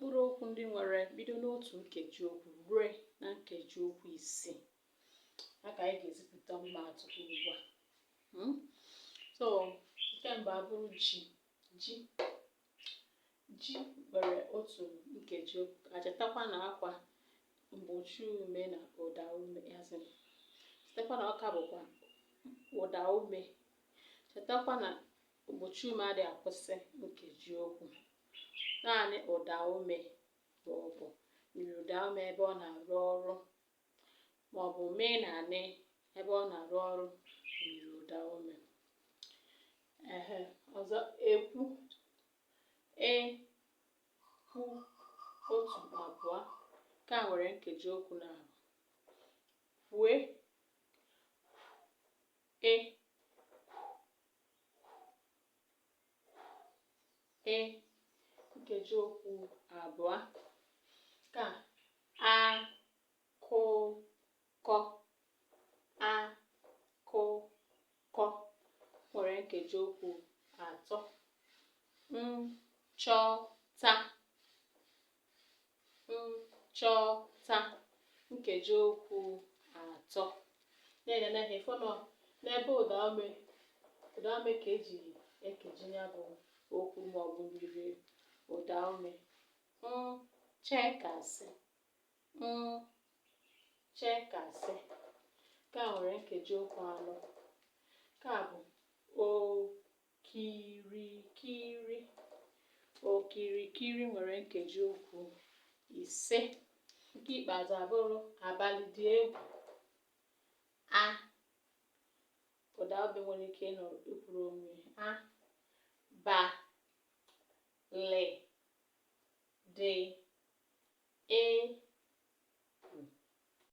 mkpụrụ okwu ndị nwere bido n'otu nkeji okwu ruo na nkeji okwu 6 aka anyị ga-ezipụta mmaatụ ugbu a. So nke mbụ abụrụ ji nwere otu nkeji okwu. Achetakwa na akwa mgbochi ume na ụda ume chetakwa na ọka bụkwa ụda ume. Chetakwa na mgbochi ume adịghị akwụsị nkeji okwu, naanị ụda ume maọbụ nyiri ụda ume ebe ọ na-arụ ọrụ maọbụ mee na anị ebe ọ na-arụ ọrụ nyiri ụda ume. Ọzọ ekwu otu abụọ ka nwere nkeji okwu na kwue nkeji okwu abụọ ka akụkọ nwere nkeji okwu atọ. Nchọta nkeji okwu atọ. N'ebe ụda ume ka eji ekeji ya bụ okwu maọbụ nyiri ụda ume. Nchekasị ka nwere nkeji okwu anọ. Ka bụ okirikiri nwere nkeji okwu 5. Nke ikpeazụ abụrụ abalị dị egwu. Ụda ume nwere ike ikwuru onwe abalị dị